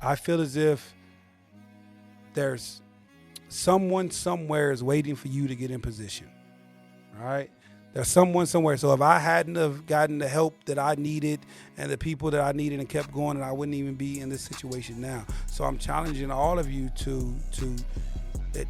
I feel as if there's someone somewhere is waiting for you to get in position, right? There's someone somewhere. So if I hadn't have gotten the help that I needed and the people that I needed and kept going, and I wouldn't even be in this situation now. So I'm challenging all of you to that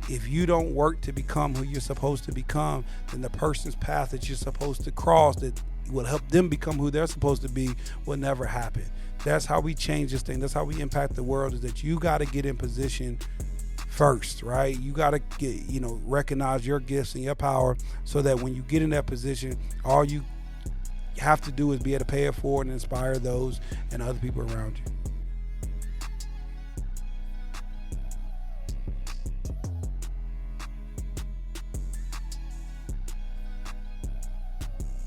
if you don't work to become who you're supposed to become, then the person's path that you're supposed to cross that will help them become who they're supposed to be will never happen. That's how we change this thing. That's how we impact the world, is that you got to get in position first, right? You got to get, recognize your gifts and your power so that when you get in that position, all you have to do is be able to pay it forward and inspire those and other people around you.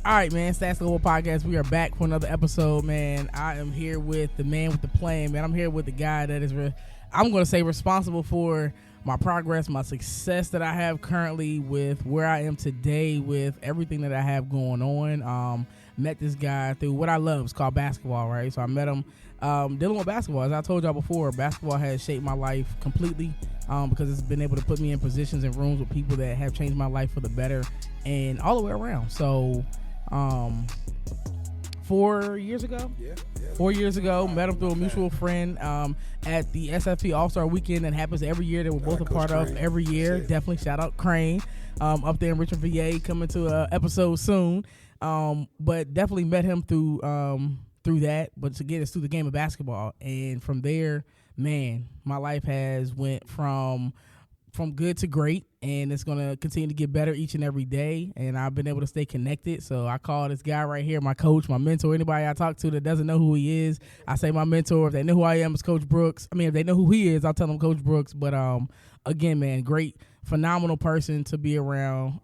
All right, man. Stats Global Podcast. We are back for another episode, man. I am here with the man with the plan, man. I'm here with the guy that is, I'm going to say, responsible for my progress, my success that I have currently, with where I am today, with everything that I have going on. Met this guy through what I love. It's called basketball, right? So I met him dealing with basketball. As I told y'all before, basketball has shaped my life completely because it's been able to put me in positions and rooms with people that have changed my life for the better and all the way around. So 4 years ago, met him through a mutual friend at the SFP All-Star Weekend that happens every year that we're both a part of every year. Definitely shout out Crane up there in Richmond, VA, coming to an episode soon. But definitely met him through that. But again, it's through the game of basketball, and from there, man, my life has went from good to great, and it's going to continue to get better each and every day, and I've been able to stay connected. So I call this guy right here my coach, my mentor. Anybody I talk to that doesn't know who he is, I say my mentor. If they know who I am, it's Coach Brooks. I mean, if they know who he is, I'll tell them Coach Brooks. But again, man, great, phenomenal person to be around,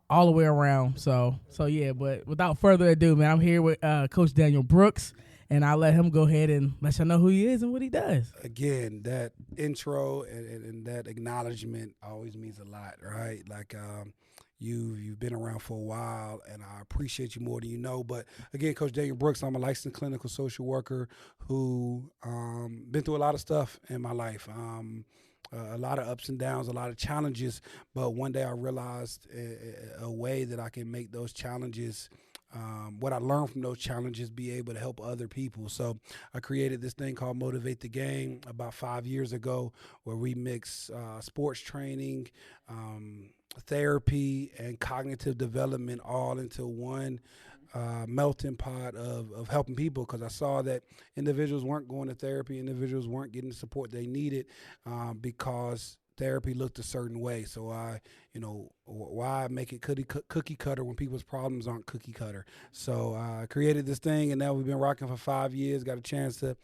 all the way around. So yeah, but without further ado, man, I'm here with Coach Daniel Brooks. And I'll let him go ahead and let you know who he is and what he does. Again, that intro and that acknowledgement always means a lot, right? Like you've been around for a while, and I appreciate you more than you know. But again, Coach Daniel Brooks, I'm a licensed clinical social worker who been through a lot of stuff in my life. A lot of ups and downs, a lot of challenges. But one day I realized a way that I can make those challenges, what I learned from those challenges, be able to help other people. So I created this thing called Motivate the Game about 5 years ago, where we mix sports training, therapy, and cognitive development all into one melting pot of helping people, because I saw that individuals weren't going to therapy, individuals weren't getting the support they needed because therapy looked a certain way. So why make it cookie cutter when people's problems aren't cookie cutter? So I created this thing, and now we've been rocking for 5 years. Got a chance to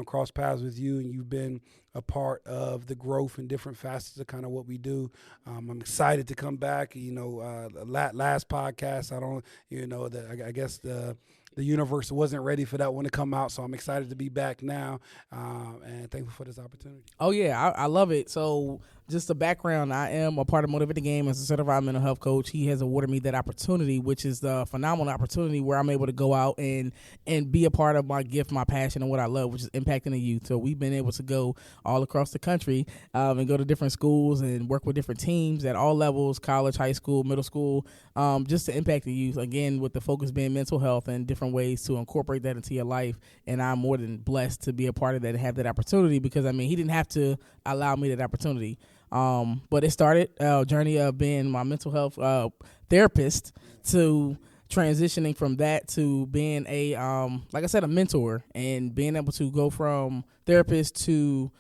cross paths with you, and you've been a part of the growth in different facets of kind of what we do. I'm excited to come back. Last podcast, I guess the universe wasn't ready for that one to come out, so I'm excited to be back now, and thankful for this opportunity. Oh, yeah, I love it. So just a background, I am a part of Motivate the Game as a certified mental health coach. He has awarded me that opportunity, which is the phenomenal opportunity where I'm able to go out and be a part of my gift, my passion, and what I love, which is impacting the youth. So we've been able to go all across the country and go to different schools and work with different teams at all levels, college, high school, middle school, just to impact the youth, again, with the focus being mental health and different ways to incorporate that into your life. And I'm more than blessed to be a part of that and have that opportunity, because, he didn't have to allow me that opportunity. But it started a journey of being my mental health therapist to transitioning from that to being a, like I said, a mentor, and being able to go from therapist to,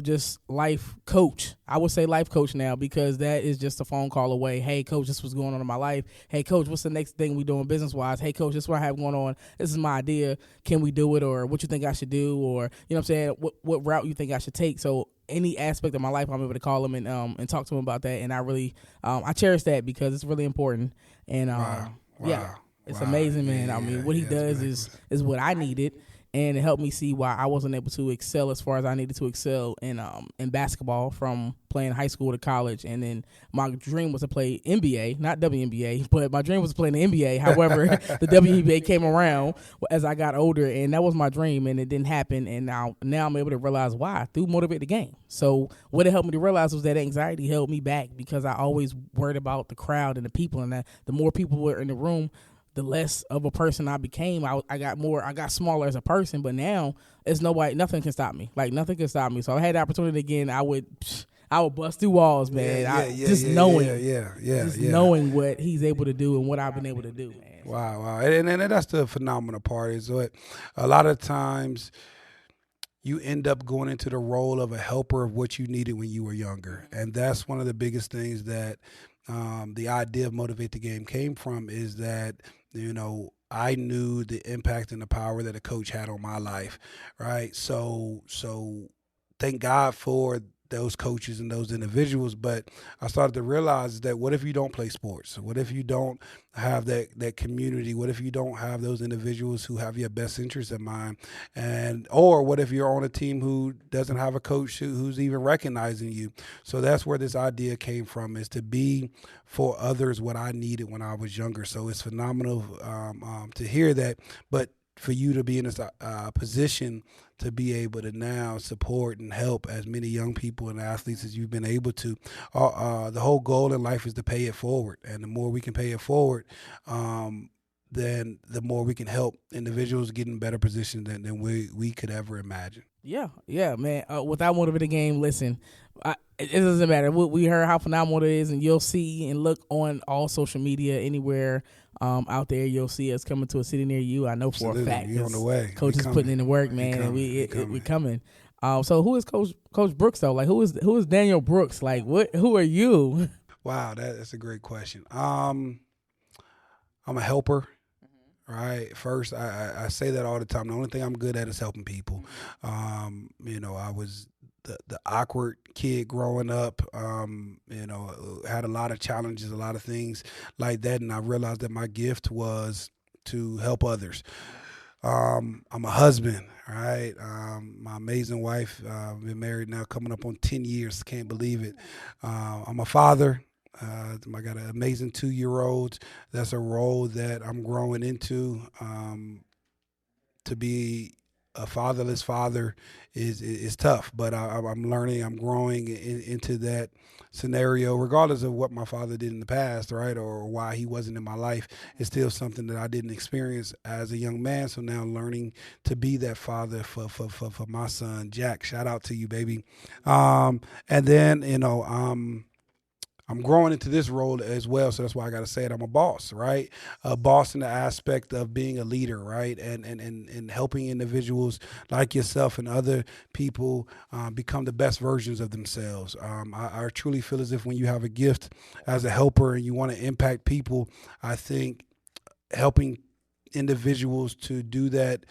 just life coach. I would say life coach now, because that is just a phone call away. Hey, coach, this is what's going on in my life. Hey, coach, what's the next thing we doing business-wise? Hey, coach, this is what I have going on. This is my idea. Can we do it? Or what you think I should do? Or, what route you think I should take? So any aspect of my life, I'm able to call him and talk to him about that. And I really, I cherish that, because it's really important. And, Wow. yeah, it's amazing, man. Yeah, what he does is what I needed. and it helped me see why I wasn't able to excel as far as I needed to excel in basketball from playing high school to college. And then my dream was to play NBA, not WNBA, but my dream was to play in the NBA. However, the WNBA came around as I got older, and that was my dream, and it didn't happen. And now I'm able to realize why through Motivate the Game. So what it helped me to realize was that anxiety held me back because I always worried about the crowd and the people, and that the more people were in the room, the less of a person I became. I got smaller as a person, but now nothing can stop me. Like, nothing can stop me. So if I had the opportunity again, I would bust through walls, man. Knowing what he's able to do and what I've been able to do, man. Wow. And that's the phenomenal part, is that a lot of times you end up going into the role of a helper of what you needed when you were younger. And that's one of the biggest things that the idea of Motivate the Game came from, is that, I knew the impact and the power that a coach had on my life, right? So thank God for those coaches and those individuals. But I started to realize that what if you don't play sports? What if you don't have that community? What if you don't have those individuals who have your best interests in mind? Or what if you're on a team who doesn't have a coach who's even recognizing you? So that's where this idea came from, is to be for others what I needed when I was younger. So it's phenomenal to hear that. But for you to be in this position to be able to now support and help as many young people and athletes as you've been able to. The whole goal in life is to pay it forward. And the more we can pay it forward, then the more we can help individuals get in better positions than we could ever imagine. Yeah, man. Without Motivating the Game, listen, it doesn't matter. We heard how phenomenal it is, and you'll see and look on all social media anywhere out there. You'll see us coming to a city near you. I know for a fact. You're on the way. Coach is putting in the work, man, and we coming. So who is Coach Brooks though? Like, who is Daniel Brooks? Like, who are you? Wow, that's a great question. I'm a helper. Right. First, I say that all the time. The only thing I'm good at is helping people. I was the awkward kid growing up, had a lot of challenges, a lot of things like that. And I realized that my gift was to help others. I'm a husband, right? My amazing wife, been married now coming up on 10 years. Can't believe it. I'm a father. I got an amazing 2-year-old. That's a role that I'm growing into. To be a fatherless father is tough, but I'm learning. I'm growing into that scenario, regardless of what my father did in the past, right, or why he wasn't in my life. It's still something that I didn't experience as a young man. So now learning to be that father for my son, Jack. Shout out to you, baby. And then I'm growing into this role as well, so that's why I got to say it. I'm a boss, right? A boss in the aspect of being a leader, right? And helping individuals like yourself and other people become the best versions of themselves. I truly feel as if when you have a gift as a helper and you want to impact people, I think helping individuals to do that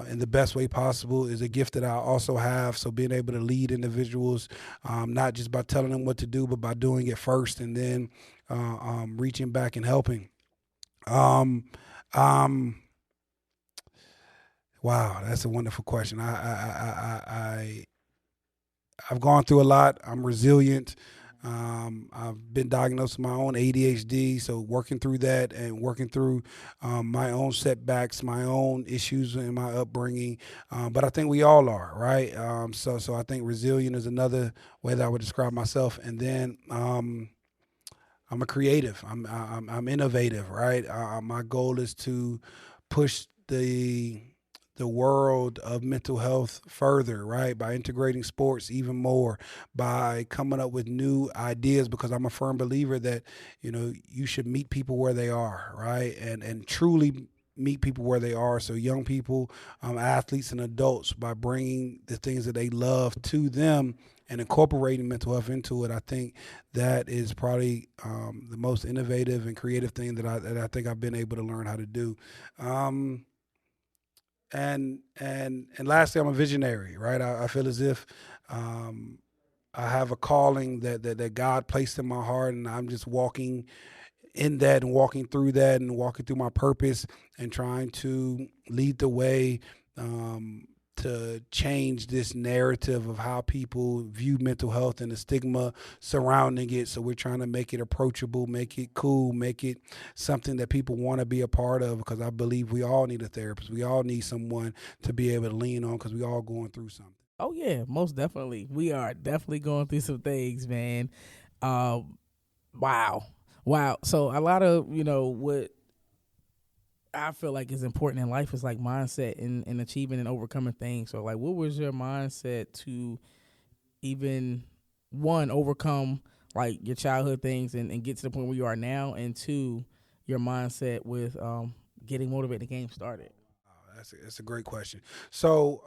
in the best way possible is a gift that I also have. So being able to lead individuals, not just by telling them what to do, but by doing it first and then reaching back and helping. Wow, that's a wonderful question. I've gone through a lot. I'm resilient. I've been diagnosed with my own ADHD, so working through that and working through my own setbacks, my own issues in my upbringing. But I think we all are, right? So I think resilient is another way that I would describe myself. And then I'm a creative. I'm innovative, right? My goal is to push the world of mental health further, right? By integrating sports even more, by coming up with new ideas, because I'm a firm believer that, you should meet people where they are, right? And truly meet people where they are. So young people, athletes and adults, by bringing the things that they love to them and incorporating mental health into it, I think that is probably the most innovative and creative thing that I think I've been able to learn how to do. And lastly, I'm a visionary, right? I feel as if I have a calling that God placed in my heart, and I'm just walking in that and walking through that and walking through my purpose and trying to lead the way to change this narrative of how people view mental health and the stigma surrounding it. So we're trying to make it approachable, make it cool, make it something that people want to be a part of, because I believe we all need a therapist. We all need someone to be able to lean on, because we all going through something. Oh yeah, most definitely. We are definitely going through some things, man. Wow. So a lot of, what I feel like is important in life is like mindset and achieving and overcoming things. So like, what was your mindset to even, one, overcome like your childhood things and get to the point where you are now, and two, your mindset with getting motivated to get the game started? That's a great question. So,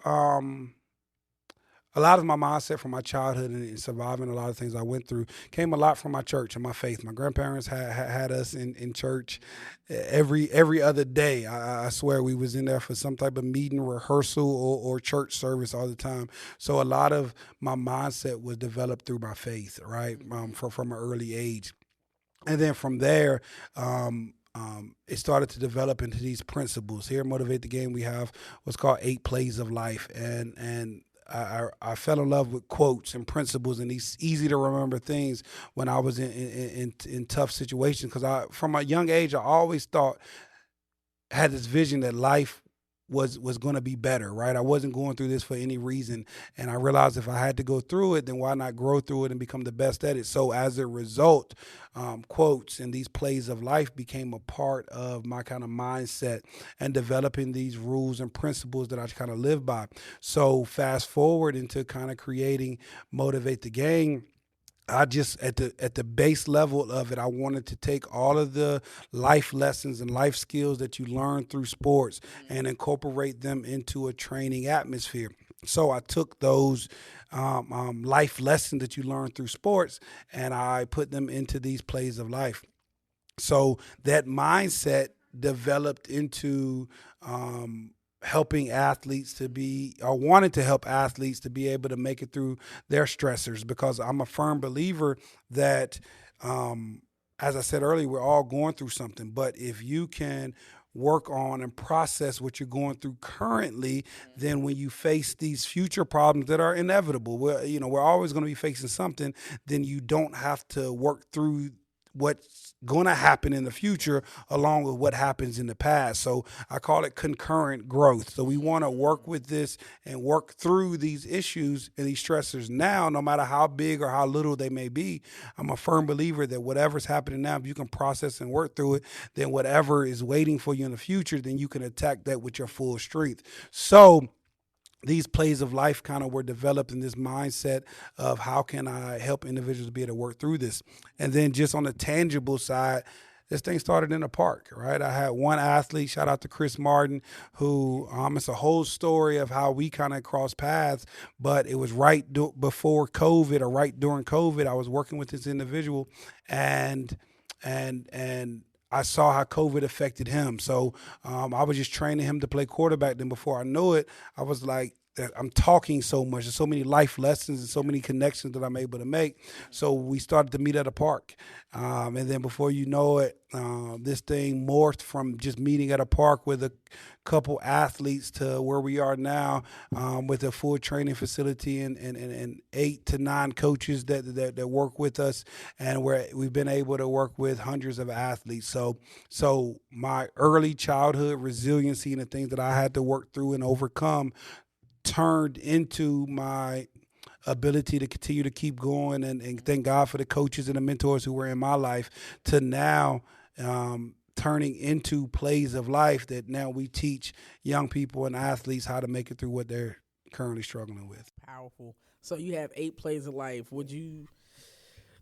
a lot of my mindset from my childhood and surviving a lot of things I went through came a lot from my church and my faith. My grandparents had us in church every other day. I swear we was in there for some type of meeting, rehearsal, or church service all the time. So a lot of my mindset was developed through my faith, right, from an early age. And then from there, it started to develop into these principles. Here at Motivate the Game, we have what's called 8 plays of life. And I fell in love with quotes and principles and these easy to remember things when I was in tough situations. Because from a young age, I always had this vision that life was going to be better, right? I wasn't going through this for any reason. And I realized if I had to go through it, then why not grow through it and become the best at it? So as a result, quotes and these plays of life became a part of my kind of mindset and developing these rules and principles that I kind of live by. So fast forward into kind of creating Motivate the Game. I just at the base level of it, I wanted to take all of the life lessons and life skills that you learn through sports and incorporate them into a training atmosphere. So I took those life lessons that you learn through sports and I put them into these plays of life. So that mindset developed into helping athletes to be, or wanted to help athletes to be able to make it through their stressors, because I'm a firm believer that, as I said earlier, we're all going through something. But if you can work on and process what you're going through currently, then when you face these future problems that are inevitable, we're always going to be facing something, then you don't have to work through what's going to happen in the future along with what happens in the past. So I call it concurrent growth. So we want to work with this and work through these issues and these stressors now, no matter how big or how little they may be. I'm a firm believer that whatever's happening now, if you can process and work through it, then whatever is waiting for you in the future, then you can attack that with your full strength. So these plays of life kind of were developed in this mindset of how can I help individuals be able to work through this. And then just on the tangible side, this thing started in a park, right? I had one athlete, shout out to Chris Martin, who it's a whole story of how we kind of crossed paths, but it was before COVID or right during COVID. I was working with this individual and I saw how COVID affected him. So I was just training him to play quarterback. Then before I knew it, I was like, I'm talking so much. There's so many life lessons and so many connections that I'm able to make. So we started to meet at a park. And then before you know it, this thing morphed from just meeting at a park with a couple athletes to where we are now, with a full training facility and 8 to 9 coaches that work with us. And we've been able to work with hundreds of athletes. So my early childhood resiliency and the things that I had to work through and overcome turned into my ability to continue to keep going, and thank God for the coaches and the mentors who were in my life, to now turning into plays of life that now we teach young people and athletes how to make it through what they're currently struggling with. Powerful. So you have 8 plays of life.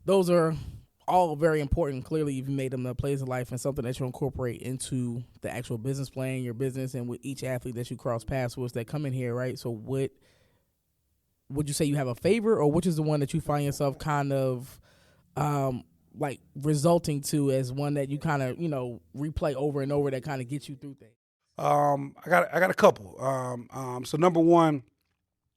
Those are all very important. Clearly, you've made them the plays of life and something that you incorporate into the actual business plan, your business, and with each athlete that you cross paths with that come in here, right? So what would you say you have a favorite, or which is the one that you find yourself kind of like resulting to as one that you kind of, replay over and over that kind of gets you through things? I got a couple. So number one,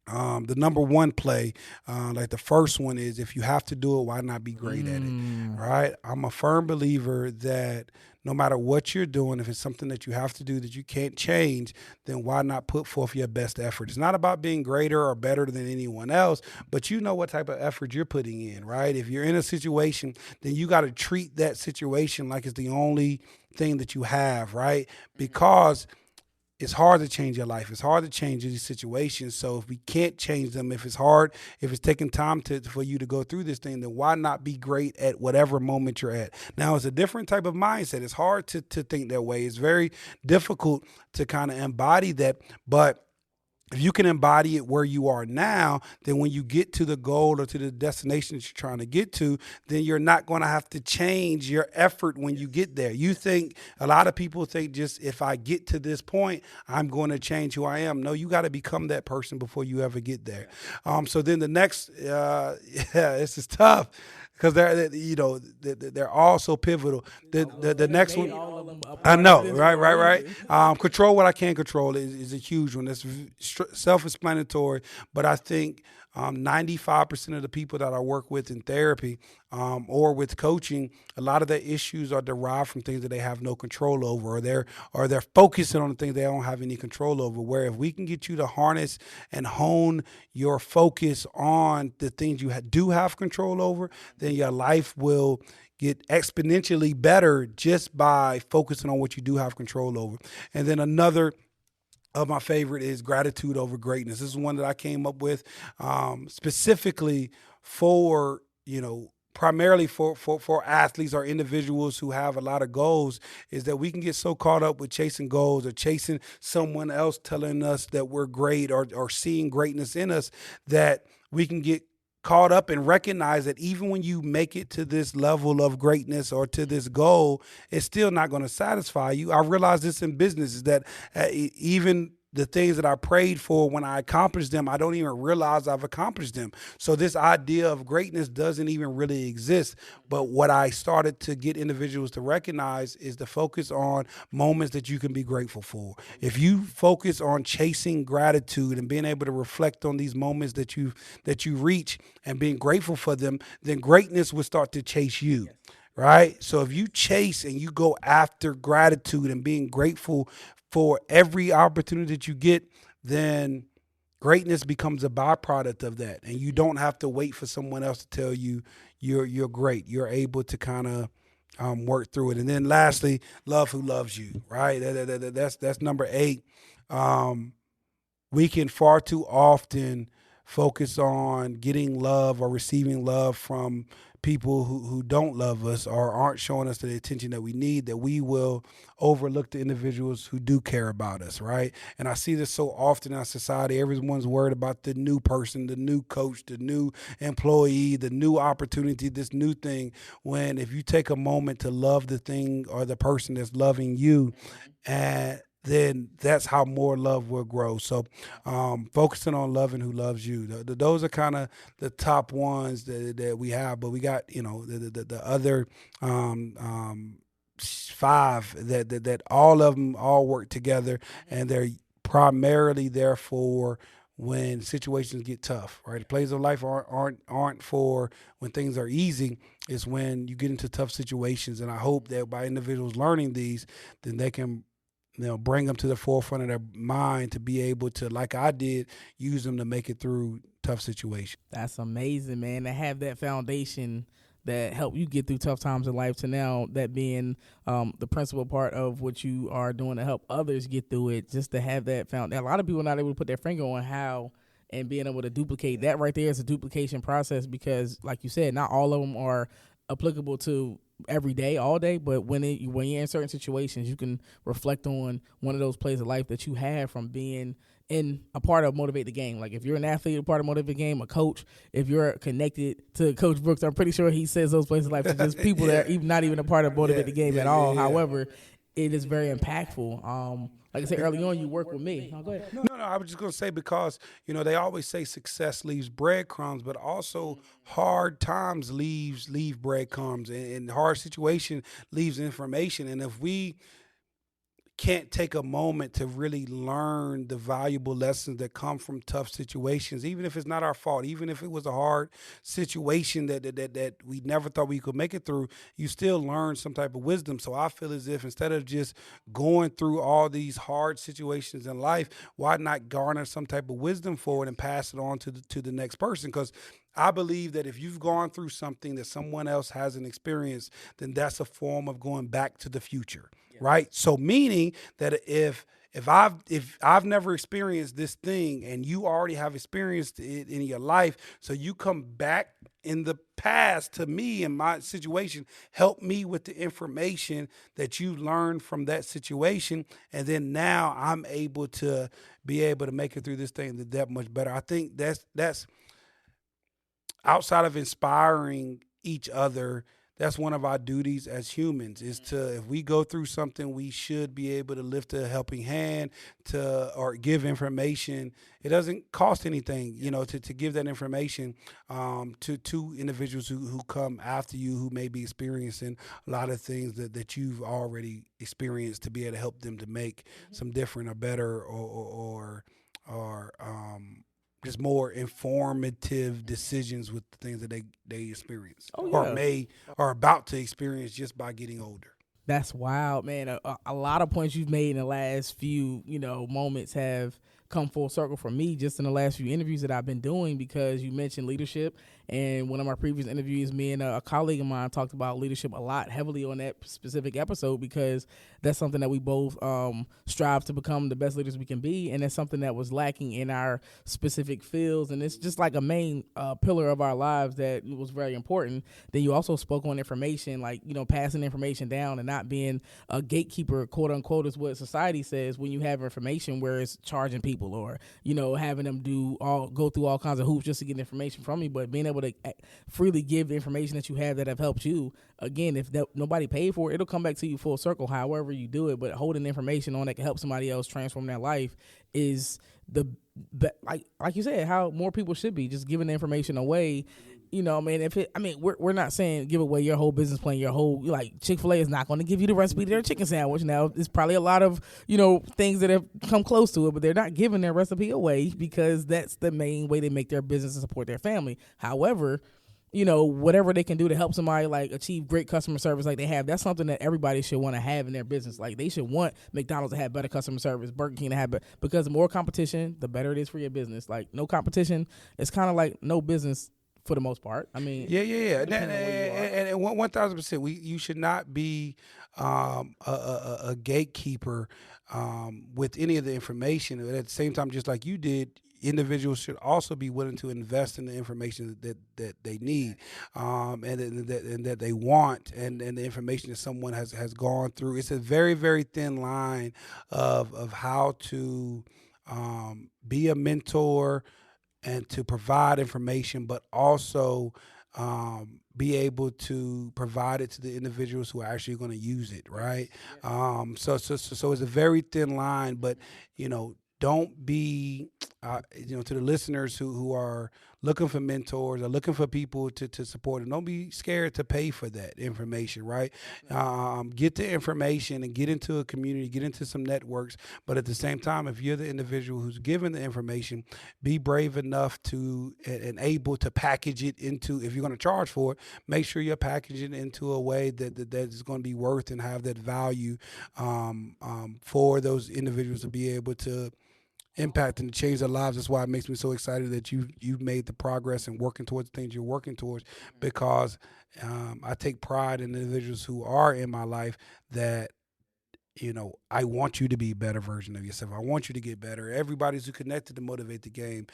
the number one play, like the first one is, if you have to do it, why not be great at it? Right? I'm a firm believer that no matter what you're doing, if it's something that you have to do that you can't change, then why not put forth your best effort? It's not about being greater or better than anyone else, but you know what type of effort you're putting in, right? If you're in a situation, then you got to treat that situation like it's the only thing that you have, right? Because it's hard to change your life. It's hard to change these situations. So if we can't change them, if it's hard, if it's taking time for you to go through this thing, then why not be great at whatever moment you're at? Now, it's a different type of mindset. It's hard to think that way. It's very difficult to kind of embody that. But if you can embody it where you are now, then when you get to the goal or to the destination that you're trying to get to, then you're not going to have to change your effort when you get there. You think, a lot of people think, just if I get to this point, I'm going to change who I am. No, you got to become that person before you ever get there. So then the next, this is tough. Because they're all so pivotal. The next one, I know, right. Control what I can control is a huge one. That's self-explanatory, but I think 95% of the people that I work with in therapy or with coaching, a lot of their issues are derived from things that they have no control over, or they're focusing on the things they don't have any control over. Where if we can get you to harness and hone your focus on the things you do have control over, then your life will get exponentially better just by focusing on what you do have control over. And then another of my favorite is gratitude over greatness. This is one that I came up with specifically for, primarily for athletes or individuals who have a lot of goals, is that we can get so caught up with chasing goals or chasing someone else telling us that we're great or seeing greatness in us, that we can get caught up and recognize that even when you make it to this level of greatness or to this goal, it's still not going to satisfy you. I realized this in business, is that even the things that I prayed for, when I accomplish them, I don't even realize I've accomplished them. So this idea of greatness doesn't even really exist. But what I started to get individuals to recognize is to focus on moments that you can be grateful for. If you focus on chasing gratitude and being able to reflect on these moments that you reach and being grateful for them, then greatness will start to chase you. Right? So if you chase and you go after gratitude and being grateful for every opportunity that you get, then greatness becomes a byproduct of that. And you don't have to wait for someone else to tell you you're great. You're able to kind of work through it. And then lastly, love who loves you, right? That's number 8. We can far too often focus on getting love or receiving love from people who don't love us or aren't showing us the attention that we need, that we will overlook the individuals who do care about us, right? And I see this so often in our society. Everyone's worried about the new person, the new coach, the new employee, the new opportunity, this new thing, when if you take a moment to love the thing or the person that's loving you, and then that's how more love will grow. So focusing on loving who loves you. Those are kind of the top ones that we have, but we got, the other 5 that all of them all work together, and they're primarily there for when situations get tough, right? The plays of life aren't for when things are easy. It's when you get into tough situations. And I hope that by individuals learning these, then they can bring them to the forefront of their mind to be able to, like I did, use them to make it through tough situations. That's amazing, man. To have that foundation that helped you get through tough times in life, to now that being the principal part of what you are doing to help others get through it, just to have that foundation. A lot of people are not able to put their finger on how, and being able to duplicate that right there is a duplication process, because like you said, not all of them are applicable to every day, all day, but when you're in certain situations, you can reflect on one of those plays of life that you have from being in a part of Motivate the Game. Like if you're an athlete, a part of Motivate the Game, a coach, if you're connected to Coach Brooks, I'm pretty sure he says those plays of life to just people that are not even a part of Motivate the Game at all. However, it is very impactful. Like I said early on, you work with me. No, go ahead. No, I was just going to say, because, they always say success leaves breadcrumbs, but also hard times leave breadcrumbs, and hard situation leaves information. And if we can't take a moment to really learn the valuable lessons that come from tough situations, even if it's not our fault, even if it was a hard situation that we never thought we could make it through, you still learn some type of wisdom. So I feel as if instead of just going through all these hard situations in life, why not garner some type of wisdom for it and pass it on to the next person? Because I believe that if you've gone through something that someone else hasn't experienced, then that's a form of going back to the future, right? So meaning that if I've never experienced this thing and you already have experienced it in your life, so you come back in the past to me in my situation, help me with the information that you learned from that situation, and then now I'm able to make it through this thing that much better. I think that's outside of inspiring each other, that's one of our duties as humans is to, if we go through something, we should be able to lift a helping hand or give information. It doesn't cost anything, to give that information to individuals who come after you, who may be experiencing a lot of things that you've already experienced, to be able to help them to make some different or better or just more informative decisions with the things that they experience or are about to experience just by getting older. That's wild, man. A lot of points you've made in the last few, moments have come full circle for me just in the last few interviews that I've been doing, because you mentioned leadership. And one of my previous interviews, me and a colleague of mine talked about leadership a lot, heavily on that specific episode, because that's something that we both strive to become the best leaders we can be. And that's something that was lacking in our specific fields. And it's just like a main pillar of our lives that was very important. Then you also spoke on information, like, passing information down and not being a gatekeeper, quote unquote, is what society says when you have information where it's charging people or, having them go through all kinds of hoops just to get information from you. But being able to freely give the information that you have that have helped you, again, if nobody paid for it, it'll come back to you full circle however you do it. But holding information on that can help somebody else transform their life is like you said, how more people should be, just giving the information away. We're not saying give away your whole business plan, your whole, like, Chick-fil-A is not going to give you the recipe to their chicken sandwich. Now, there's probably a lot of, things that have come close to it, but they're not giving their recipe away because that's the main way they make their business and support their family. However, whatever they can do to help somebody, like, achieve great customer service like they have, that's something that everybody should want to have in their business. Like, they should want McDonald's to have better customer service, Burger King to have better, because the more competition, the better it is for your business. Like, no competition, it's kind of like no business for the most part. I mean, yeah. And 1,000%, you should not be a gatekeeper with any of the information. At the same time, just like you did, individuals should also be willing to invest in the information that they need and that they want, and the information that someone has gone through. It's a very, very thin line of how to be a mentor and to provide information, but also be able to provide it to the individuals who are actually going to use it, right? So it's a very thin line, but don't be, to the listeners who are looking for mentors or looking for people to support them, don't be scared to pay for that information, right? Get the information and get into a community, get into some networks. But at the same time, if you're the individual who's given the information, be brave enough to and able to package it into, if you're going to charge for it, make sure you're packaging it into a way that is going to be worth and have that value for those individuals to be able to impact and change their lives. That's why it makes me so excited that you've made the progress and working towards the things you're working towards, because I take pride in the individuals who are in my life that, I want you to be a better version of yourself. I want you to get better. Everybody's connected to Motivate the Game.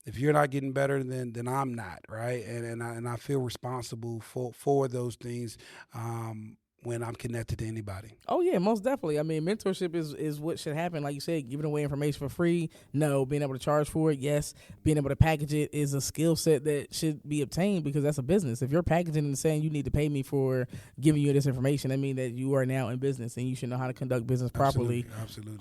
If you're not getting better, then I'm not, right? And I feel responsible for those things when I'm connected to anybody. Oh, yeah, most definitely. I mean, mentorship is what should happen. Like you said, giving away information for free, no. Being able to charge for it, yes. Being able to package it is a skill set that should be obtained, because that's a business. If you're packaging and saying you need to pay me for giving you this information, that means that you are now in business and you should know how to conduct business properly. Absolutely.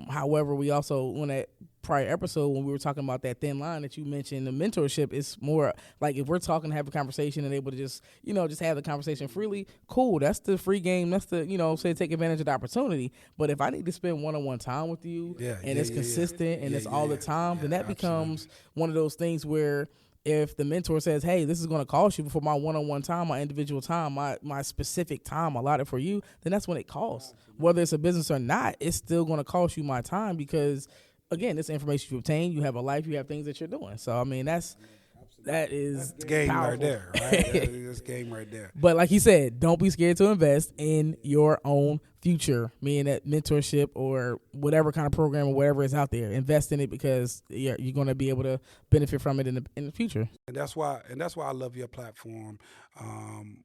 However, we also want to prior episode when we were talking about that thin line that you mentioned, the mentorship is more like if we're talking, have a conversation and able to just, just have the conversation freely, cool. That's the free game. That's the, say take advantage of the opportunity. But if I need to spend one-on-one time with you and it's consistent and it's all the time, then that becomes one of those things where if the mentor says, hey, this is going to cost you for my one-on-one time, my individual time, my specific time allotted for you, then that's when it costs. Whether it's a business or not, it's still going to cost you my time because, again, this information you obtain, you have a life, you have things that you're doing. So, I mean, that is game powerful. right there, right? That's game right there. But like you said, don't be scared to invest in your own future, meaning that mentorship or whatever kind of program or whatever is out there. Invest in it because you're going to be able to benefit from it in the future. And that's why I love your platform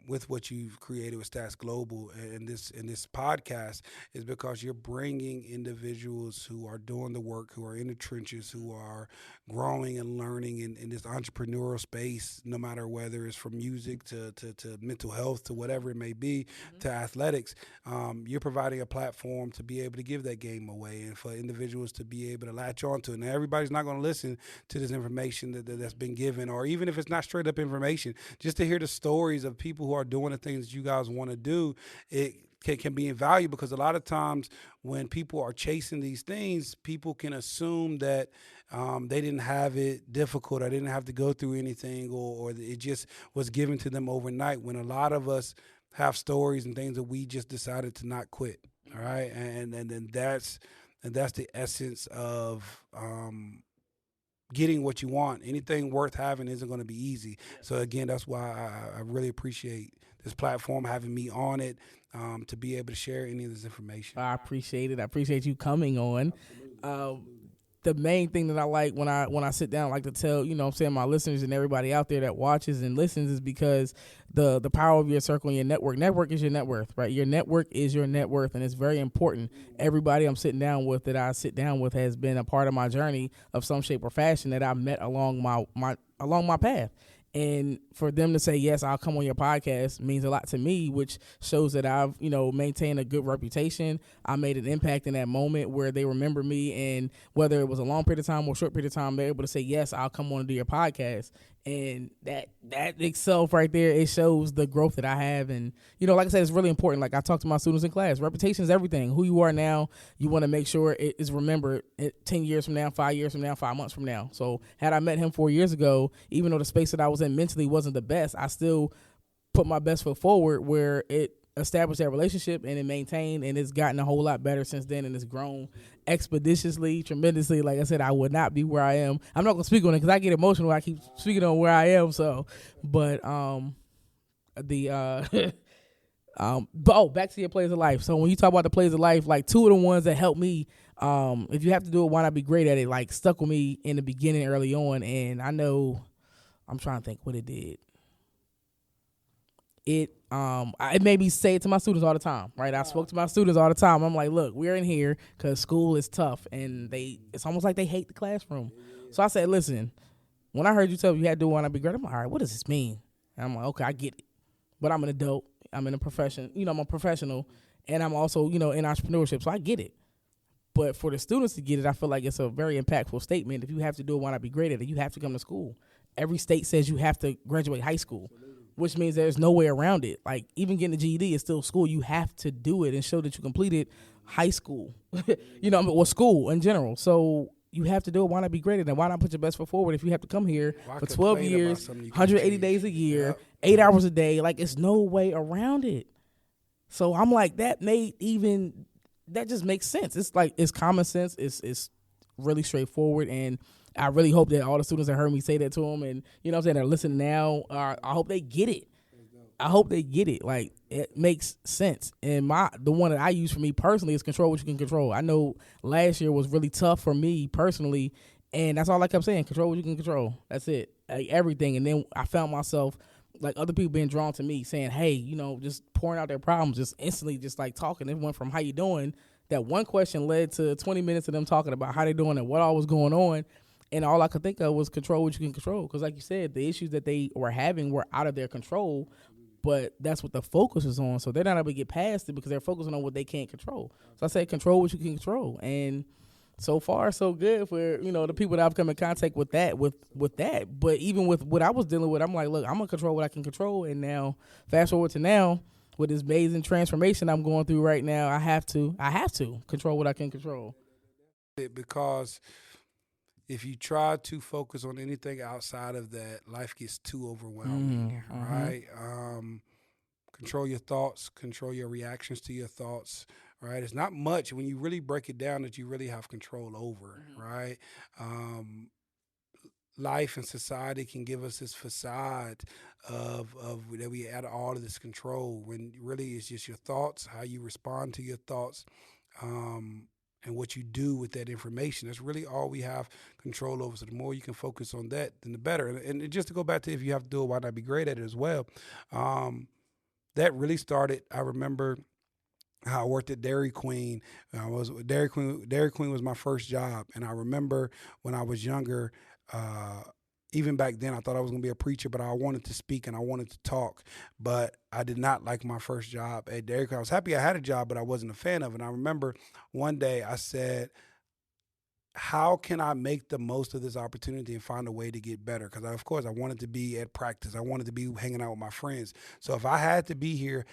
with what you've created with Stats Global and this podcast is because you're bringing individuals who are doing the work, who are in the trenches, who are growing and learning in this entrepreneurial space, no matter whether it's from music to mental health to whatever it may be, to athletics. You're providing a platform to be able to give that game away and for individuals to be able to latch onto it. Now, everybody's not going to listen to this information that's been given, or even if it's not straight up information, just to hear the stories of people who are doing the things that you guys want to do, it can be invaluable because a lot of times when people are chasing these things, people can assume that they didn't have it difficult or didn't have to go through anything or it just was given to them overnight, when a lot of us have stories and things that we just decided to not quit. All right. And that's the essence of getting what you want. Anything worth having isn't going to be easy. So again, that's why I really appreciate this platform, having me on it, to be able to share any of this information. I appreciate it. I appreciate you coming on. The main thing that I like when I sit down, I like to tell, my listeners and everybody out there that watches and listens is because the power of your circle and your network. Network is your net worth, right? Your network is your net worth, and it's very important. Everybody I'm sitting down with that I sit down with has been a part of my journey of some shape or fashion that I met along my path. And for them to say, yes, I'll come on your podcast means a lot to me, which shows that I've, maintained a good reputation. I made an impact in that moment where they remember me, and whether it was a long period of time or a short period of time, they're able to say, yes, I'll come on and do your podcast. And that itself right there, it shows the growth that I have. And, like I said, it's really important. Like I talk to my students in class, reputation is everything. Who you are now, you want to make sure it is remembered 10 years from now, 5 years from now, 5 months from now. So had I met him 4 years ago, even though the space that I was in mentally wasn't the best, I still put my best foot forward where it established that relationship and it maintained, and it's gotten a whole lot better since then, and it's grown expeditiously, tremendously. Like I said, I would not be where I am. I'm not gonna speak on it because I get emotional when I keep speaking on where I am. So, but back to your plays of life. So when you talk about the plays of life, like two of the ones that helped me, if you have to do it, why not be great at it? Like stuck with me in the beginning, early on, and I know I'm trying to think what it did. It made me say it to my students all the time, right? I spoke to my students all the time. I'm like, look, we're in here because school is tough, and it's almost like they hate the classroom. So I said, listen, when I heard you tell me you had to do one, I'd be great. I'm like, all right, what does this mean? And I'm like, okay, I get it. But I'm an adult. I'm in a profession. I'm a professional, and I'm also, in entrepreneurship, so I get it. But for the students to get it, I feel like it's a very impactful statement. If you have to do it, why not be great at it? You have to come to school. Every state says you have to graduate high school, which means there's no way around it. Like, even getting a GED is still school. You have to do it and show that you completed high school, or school in general. So you have to do it. Why not be great at it? Why not put your best foot forward if you have to come here for 12 years, 180 days a year, 8 hours a day? Like, it's no way around it. So I'm like, that just makes sense. It's like, it's common sense. It's really straightforward. And I really hope that all the students that heard me say that to them and, they're listening now, I hope they get it. I hope they get it. Like, it makes sense. And the one that I use for me personally is control what you can control. I know last year was really tough for me personally, and that's all I kept saying, control what you can control. That's it. Like, everything. And then I found myself, like, other people being drawn to me saying, hey, just pouring out their problems, just instantly just like talking. It went from how you doing, that one question led to 20 minutes of them talking about how they doing and what all was going on. And all I could think of was control what you can control. Because like you said, the issues that they were having were out of their control, but that's what the focus is on. So they're not able to get past it because they're focusing on what they can't control. So I say control what you can control. And So far, so good for the people that I've come in contact with that. But even with what I was dealing with, I'm like, look, I'm gonna control what I can control. And now, fast forward to now, with this amazing transformation I'm going through right now, I have to control what I can control. Because if you try to focus on anything outside of that, life gets too overwhelming, right? Control your thoughts, control your reactions to your thoughts, right? It's not much when you really break it down that you really have control over, right? Life and society can give us this facade of that we add all of this control when really it's just your thoughts, how you respond to your thoughts, and what you do with that information. That's really all we have control over. So the more you can focus on that, then the better. And just to go back to if you have to do it, why not be great at it as well? That really started, I remember how I worked at Dairy Queen. Dairy Queen was my first job. And I remember when I was younger, even back then, I thought I was going to be a preacher, but I wanted to speak and I wanted to talk. But I did not like my first job at Dairy Queen. I was happy I had a job, but I wasn't a fan of it. And I remember one day I said, how can I make the most of this opportunity and find a way to get better? Because, of course, I wanted to be at practice. I wanted to be hanging out with my friends. So if I had to be here,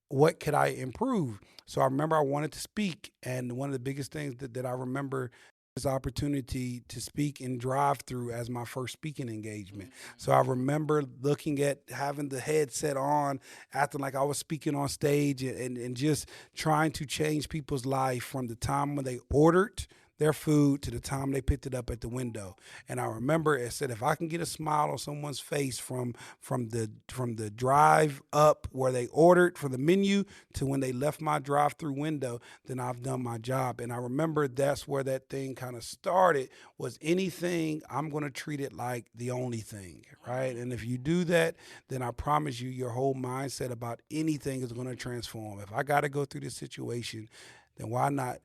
what could I improve? So I remember I wanted to speak. And one of the biggest things that I remember this opportunity to speak in drive-through as my first speaking engagement. So I remember looking at having the headset on, acting like I was speaking on stage and just trying to change people's life from the time when they ordered their food to the time they picked it up at the window. And I remember it said, if I can get a smile on someone's face from the drive up where they ordered for the menu to when they left my drive-through window, then I've done my job. And I remember that's where that thing kind of started, was anything, I'm going to treat it like the only thing, right? And if you do that, then I promise you your whole mindset about anything is going to transform. If I got to go through this situation, then why not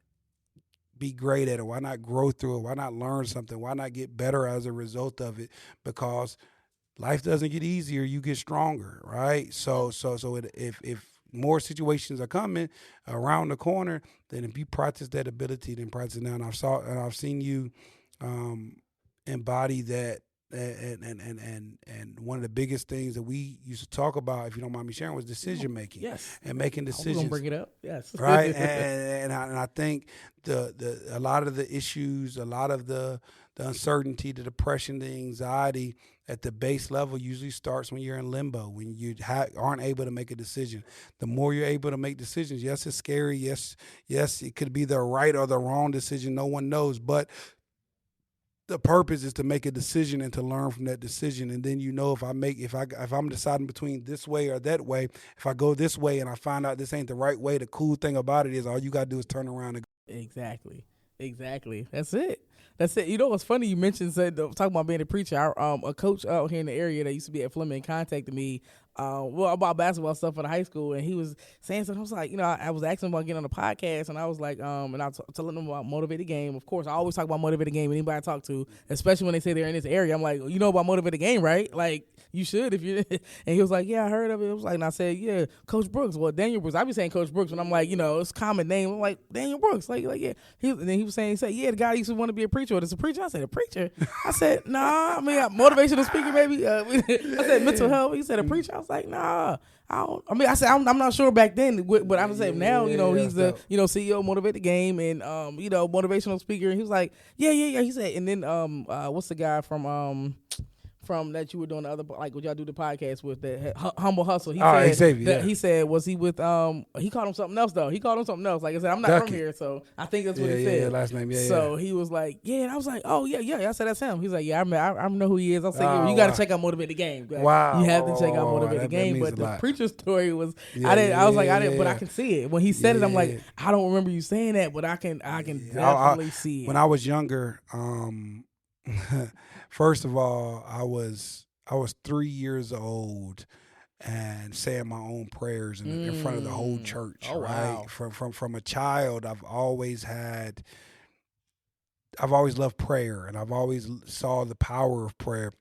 be great at it? Why not grow through it? Why not learn something? Why not get better as a result of it? Because life doesn't get easier, you get stronger, right? So if more situations are coming around the corner, then if you practice that ability, then practice it now. And I've seen you embody that. And one of the biggest things that we used to talk about, if you don't mind me sharing, was decision making. Yes. And making decisions. I'm gonna bring it up. Yes. Right. and I think a lot of the issues, a lot of the uncertainty, the depression, the anxiety at the base level usually starts when you're in limbo, when you aren't able to make a decision. The more you're able to make decisions, yes, it's scary. Yes, it could be the right or the wrong decision. No one knows, but the purpose is to make a decision and to learn from that decision. And then if I'm deciding between this way or that way, if I go this way and I find out this ain't the right way, the cool thing about it is all you got to do is turn around and go. Exactly. That's it. You know what's funny? You mentioned talking about being a preacher. A coach out here in the area that used to be at Fleming contacted me about basketball stuff for the high school, and he was saying something. I was like, I was asking him about getting on the podcast, and I was like, and I was telling him about Motivate the Game. Of course, I always talk about Motivate the Game. Anybody I talk to, especially when they say they're in this area, I'm like, you know about Motivate the Game, right? Like, you should if you. And he was like, yeah, I heard of it. I was like, and I said, yeah, Coach Brooks. Well, Daniel Brooks. I be saying Coach Brooks when I'm like, it's a common name. I'm like, Daniel Brooks. Like yeah. And then he said, yeah, the guy used to want to be a preacher. Or there's a preacher. I said, a preacher. I said, nah. I mean, motivational speaker, maybe. I said mental health. He said a preacher. I was like, nah. I said I'm not sure back then, but I'm saying now, he's the CEO of Motivate the Game and motivational speaker. And he was like, yeah. He said, and then what's the guy from that you were doing the other, like what y'all do the podcast with, that Humble Hustle. He said Xavier, he said, was he with he called him something else though. He called him something else. Like I said, I'm not from here, so I think that's what he said. Yeah, last name. Yeah. So he was like, yeah, and I was like, oh yeah. I said that's him. He's like, yeah, I know who he is. I said, you got to check out Motivate the Game. Wow, you have to check out Motivate the Game. But the preacher story was, I was like, but I can see it when he said it. I'm like, I don't remember you saying that, but I can definitely see it. When I was younger, first of all, I was 3 years old and saying my own prayers in front of the whole church. Oh, right? Wow. From a child, I've always loved prayer, and I've always saw the power of prayer.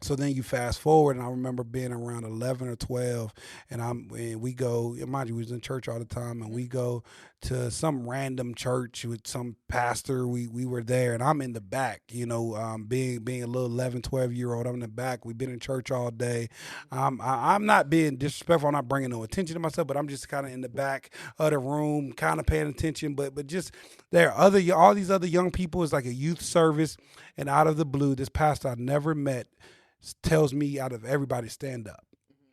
So then you fast forward, and I remember being around 11 or 12, and we go. Mind you, we was in church all the time, and we go to some random church with some pastor. We were there, and I'm in the back. Being a little 11, 12 year old, I'm in the back. We've been in church all day. I'm not being disrespectful. I'm not bringing no attention to myself, but I'm just kind of in the back of the room, kind of paying attention. But just there are all these other young people. It's like a youth service, and out of the blue, this pastor I never met tells me out of everybody, stand up.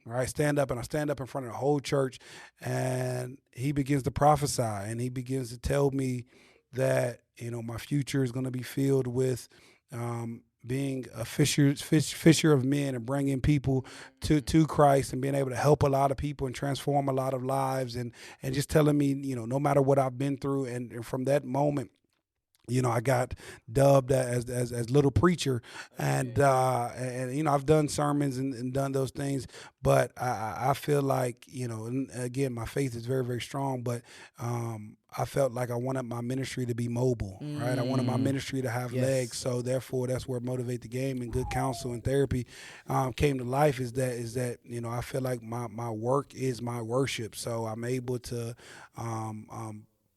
All right, stand up. And I stand up in front of the whole church, and he begins to prophesy, and he begins to tell me that, my future is going to be filled with being a fisher of men, and bringing people to Christ, and being able to help a lot of people and transform a lot of lives, and just telling me, no matter what I've been through. And from that moment, I got dubbed as little preacher, and I've done sermons and done those things, but I feel like, and again, my faith is very, very strong, but I felt like I wanted my ministry to be mobile, right? I wanted my ministry to have legs, so therefore that's where Motivate the Game and good counsel and therapy came to life. Is that I feel like my work is my worship, so I'm able to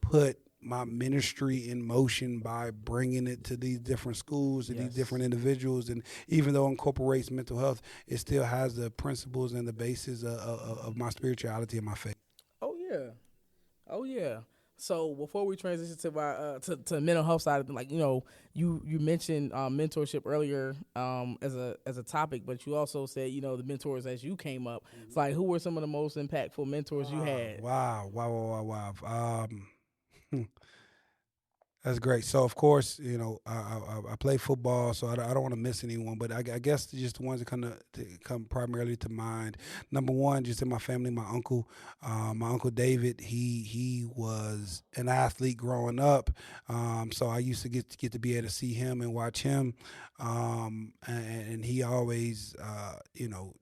put my ministry in motion by bringing it to these different schools and these different individuals. And even though it incorporates mental health, it still has the principles and the basis of my spirituality and my faith. Oh yeah. So before we transition to my to mental health side, like you mentioned mentorship earlier as a topic, but you also said the mentors as you came up. It's like, who were some of the most impactful mentors you had? Wow. That's great. So of course, I play football, so I don't want to miss anyone. But I guess just the ones that come primarily to mind. Number one, just in my family, my uncle David. He was an athlete growing up, so I used to get to be able to see him and watch him, and he always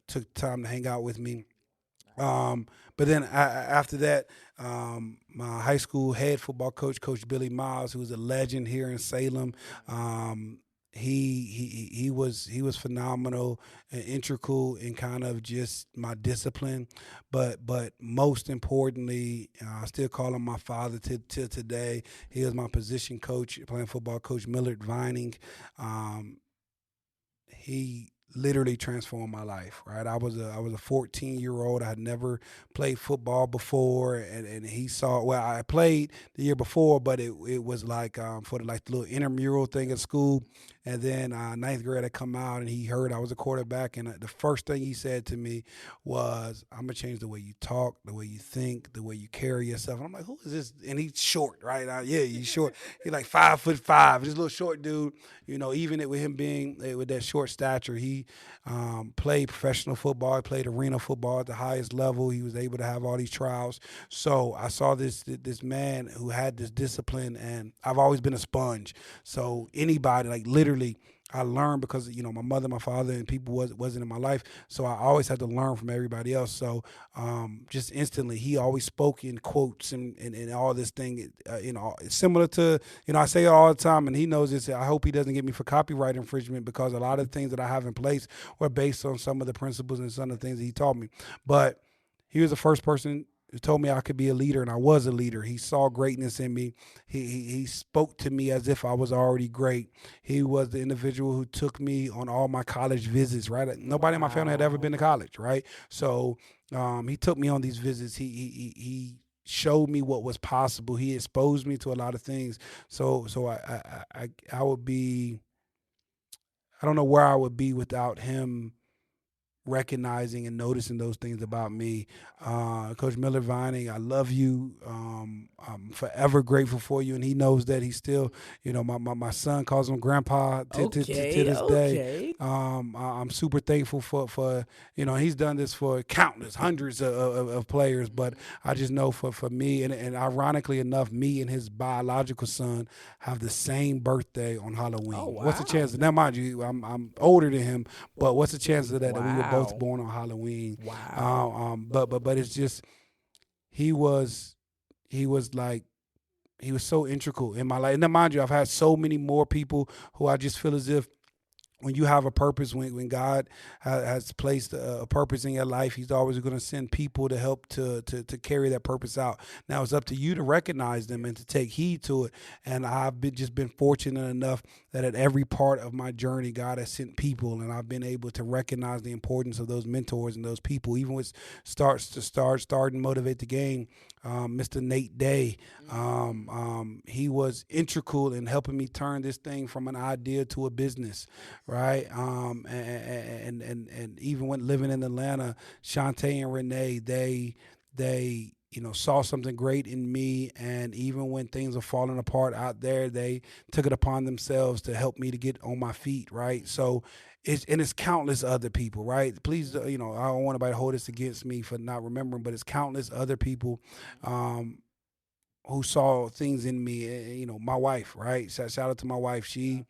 took time to hang out with me. But then after that, my high school head football coach, Coach Billy Miles, who was a legend here in Salem, he was phenomenal and integral in kind of just my discipline, but most importantly, I still call him my father till today. He was my position coach, playing football, Coach Millard Vining. He literally transformed my life. Right, I was a 14-year-old. I had never played football before, and he saw. Well, I played the year before, but it was like for the little intramural thing at school. And then ninth grade, I come out, and he heard I was a quarterback, and the first thing he said to me was, "I'm gonna change the way you talk, the way you think, the way you carry yourself." And I'm like, "Who is this?" And he's short, right? Yeah, he's short. He's like 5'5". This little short dude. Even with him being with that short stature, he played professional football. He played arena football at the highest level. He was able to have all these trials. So I saw this man who had this discipline, and I've always been a sponge. So anybody, like literally, I learned because my mother, my father, and people wasn't in my life. So I always had to learn from everybody else. So just instantly, he always spoke in quotes and all this thing. Similar to I say it all the time, and he knows this. I hope he doesn't get me for copyright infringement, because a lot of the things that I have in place were based on some of the principles and some of the things that he taught me. But he was the first person who told me I could be a leader, and I was a leader. He saw greatness in me. He spoke to me as if I was already great. He was the individual who took me on all my college visits, right? Nobody in my family had ever been to college, right? So he took me on these visits. He showed me what was possible. He exposed me to a lot of things. So I would be, I don't know where I would be without him recognizing and noticing those things about me. Coach Miller Vining, I love you. I'm forever grateful for you, and he knows that. He's still, my son calls him Grandpa to this day. I'm super thankful for he's done this for countless, hundreds of players, but I just know for me, and ironically enough, me and his biological son have the same birthday on Halloween. Oh, wow. What's the chance of that? Mind you, I'm older than him, but what's the chance of that we were both born on Halloween? Wow. But it's just he was like he was so integral in my life. And now, mind you, I've had so many more people who I just feel as if when you have a purpose, when God has placed a purpose in your life, He's always going to send people to help to carry that purpose out. Now it's up to you to recognize them and to take heed to it. And I've just been fortunate enough that at every part of my journey, God has sent people, and I've been able to recognize the importance of those mentors and those people. Even with start and motivate the game. Mr. Nate Day, he was integral in helping me turn this thing from an idea to a business, right? And even when living in Atlanta, Shantae and Renee, they saw something great in me, and even when things are falling apart out there, they took it upon themselves to help me to get on my feet, right? So it's countless other people, right? Please, I don't want anybody to hold this against me for not remembering, but it's countless other people who saw things in me. My wife, right? Shout out to my wife. She,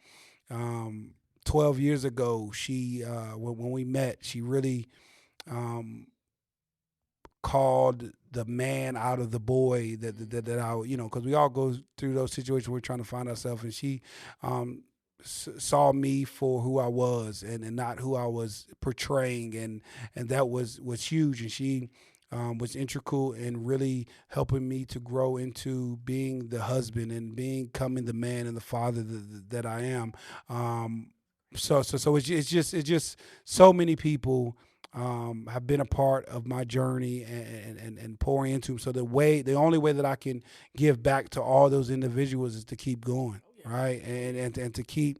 12 years ago, she when we met, she really called the man out of the boy that I, because we all go through those situations where we're trying to find ourselves, and she saw me for who I was and not who I was portraying, and that was huge. And she was integral in really helping me to grow into being the husband and becoming the man and the father that I am. So it's just so many people have been a part of my journey and pouring into them. So the only way that I can give back to all those individuals is to keep going, right? And to keep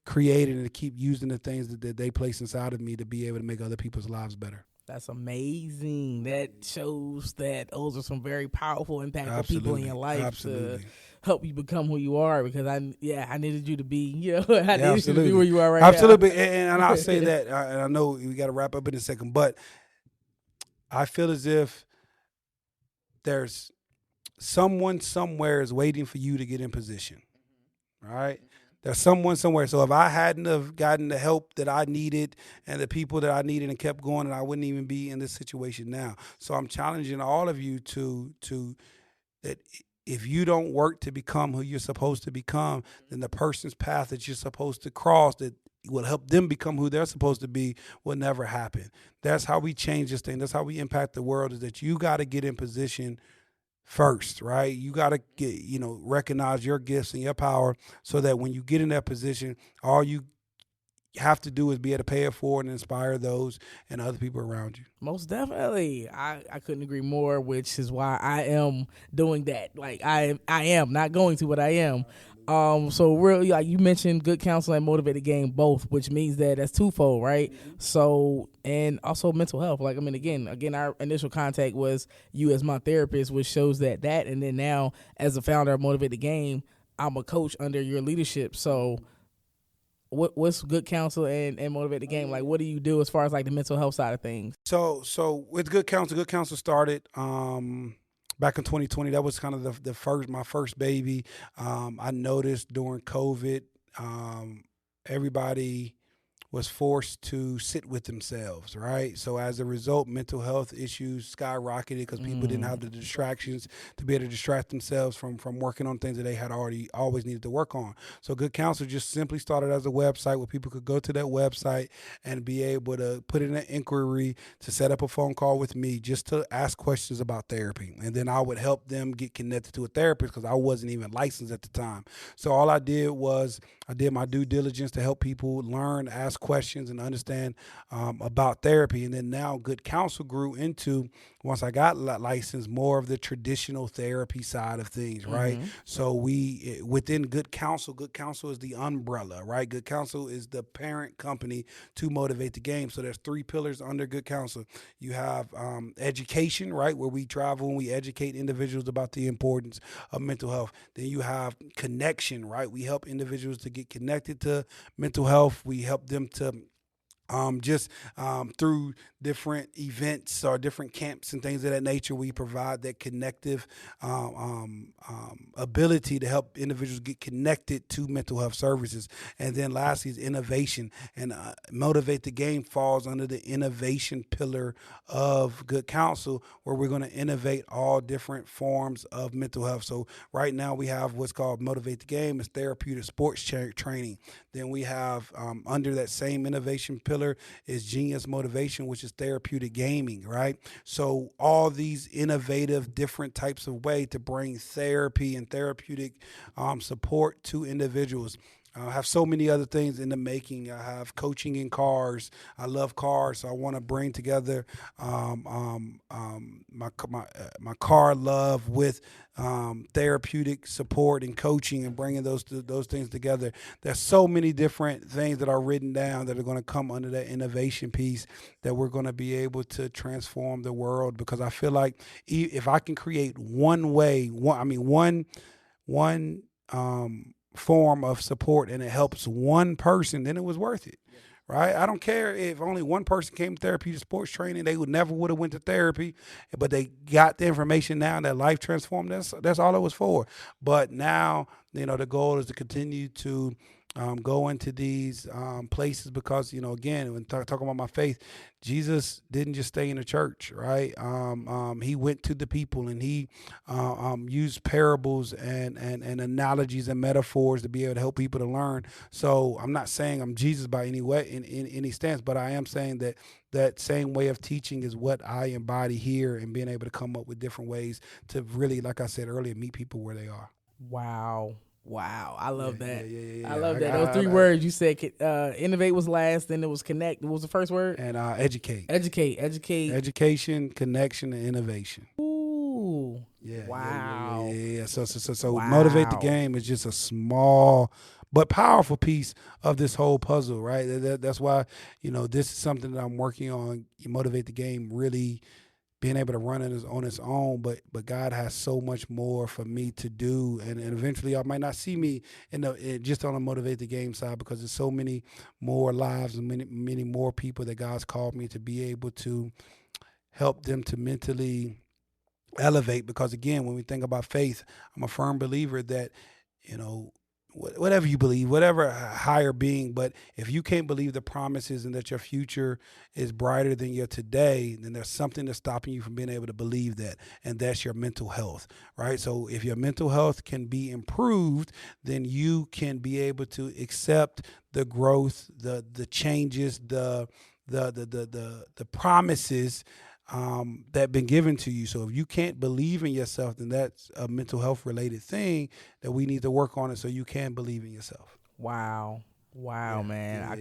creating and to keep using the things that they place inside of me to be able to make other people's lives better. That's amazing. That shows that those are some very powerful, impactful Absolutely. people in your life Absolutely. to help you become who you are. Because I needed you to be, I needed you to Absolutely. be where you are right Absolutely. now. And I'll say that, and I know we got to wrap up in a second, but I feel as if there's someone somewhere is waiting for you to get in position, right? There's someone somewhere. So if I hadn't have gotten the help that I needed and the people that I needed and kept going, and I wouldn't even be in this situation now. So I'm challenging all of you to that if you don't work to become who you're supposed to become, then the person's path that you're supposed to cross that will help them become who they're supposed to be will never happen. That's how we change this thing. That's how we impact the world, is that you got to get in position first, right? You got to get, recognize your gifts and your power so that when you get in that position, all you have to do is be able to pay it forward and inspire those and other people around you. Most definitely. I couldn't agree more, which is why I am doing that. Like I am not going to, but I am. So really, like you mentioned, good counsel and motivated game both, which means that's twofold, right? So, and also mental health. Like, I mean, again, our initial contact was you as my therapist, which shows that, and then now as the founder of Motivated Game, I'm a coach under your leadership. So what's good counsel and motivated game? Like, what do you do as far as like the mental health side of things? So with good counsel started back in 2020. That was kind of my first baby. I noticed during COVID, everybody was forced to sit with themselves, right? So as a result, mental health issues skyrocketed because people didn't have the distractions to be able to distract themselves from working on things that they had always needed to work on. So Good Counsel just simply started as a website where people could go to that website and be able to put in an inquiry to set up a phone call with me just to ask questions about therapy. And then I would help them get connected to a therapist because I wasn't even licensed at the time. So all I did was I did my due diligence to help people learn, ask questions, and understand about therapy. And then now Good Counsel grew into, once I got licensed, more of the traditional therapy side of things, right? So within Good Counsel is the umbrella, right? Good Counsel is the parent company to Motivate the Game. So there's 3 pillars under Good Counsel. You have education, right, where we travel and we educate individuals about the importance of mental health. Then you have connection, right? We help individuals to get connected to mental health. We help them to Just through different events or different camps and things of that nature, we provide that connective ability to help individuals get connected to mental health services. And then lastly is innovation. And Motivate the Game falls under the innovation pillar of Good Counsel, where we're going to innovate all different forms of mental health. So right now we have what's called Motivate the Game, is therapeutic sports training. Then we have under that same innovation pillar is Genius Motivation, which is therapeutic gaming, right? So all these innovative different types of way to bring therapy and therapeutic support to individuals. I have so many other things in the making. I have coaching in cars. I love cars, so I want to bring together my car love with therapeutic support and coaching, and bringing those things together. There's so many different things that are written down that are going to come under that innovation piece, that we're going to be able to transform the world. Because I feel like if I can create one form of support, and it helps one person, then it was worth it. Right? I don't care if only one person came to therapeutic sports training; they would have went to therapy, but they got the information now that life transformed. That's all it was for. But now, the goal is to continue to go into these places, because again, when talking about my faith, Jesus didn't just stay in the church, right? He went to the people, and he used parables and analogies and metaphors to be able to help people to learn. So I'm not saying I'm Jesus by any way in any stance, but I am saying that same way of teaching is what I embody here, and being able to come up with different ways to really, like I said earlier, meet people where they are. Wow. I love that. Yeah. I love that. Those three words you said, innovate was last, then it was connect. What was the first word? And educate. Education, connection, and innovation. Ooh. Yeah. Wow. Yeah. So Wow. Motivate the Game is just a small but powerful piece of this whole puzzle, right? That's why, this is something that I'm working on. Motivate the Game really being able to run it on its own, but God has so much more for me to do, and eventually I might not see me just on the Motivate the Game side, because there's so many more lives and many more people that God's called me to be able to help them to mentally elevate. Because again, when we think about faith, I'm a firm believer that whatever you believe, whatever higher being, but if you can't believe the promises and that your future is brighter than your today, then there's something that's stopping you from being able to believe that, and that's your mental health, right? So if your mental health can be improved, then you can be able to accept the growth, the changes, the promises that have been given to you. So if you can't believe in yourself, then that's a mental health related thing that we need to work on it, so you can believe in yourself. Wow, man. Yeah, I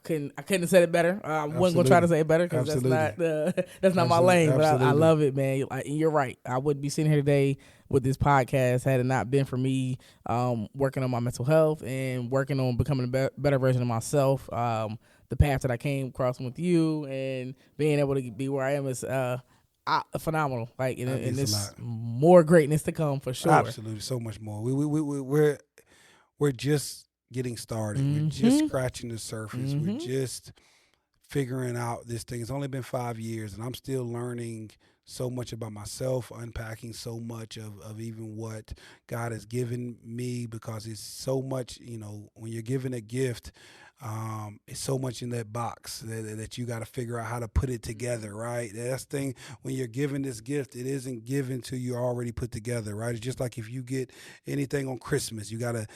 couldn't have said it better. I wasn't gonna try to say it better, because that's not my lane. But I love it, man. You're right. I wouldn't be sitting here today with this podcast had it not been for me working on my mental health and working on becoming a better version of myself. The path that I came across with you and being able to be where I am is phenomenal. Like, and there's more greatness to come for sure. Absolutely, so much more. We're just getting started. Mm-hmm. We're just scratching the surface. Mm-hmm. We're just figuring out this thing. It's only been 5 years, and I'm still learning so much about myself, unpacking so much of even what God has given me, because it's so much, when you're given a gift, it's so much in that box that you got to figure out how to put it together, right? That's the thing. When you're given this gift, it isn't given to you already put together, right? It's just like if you get anything on Christmas, you got to,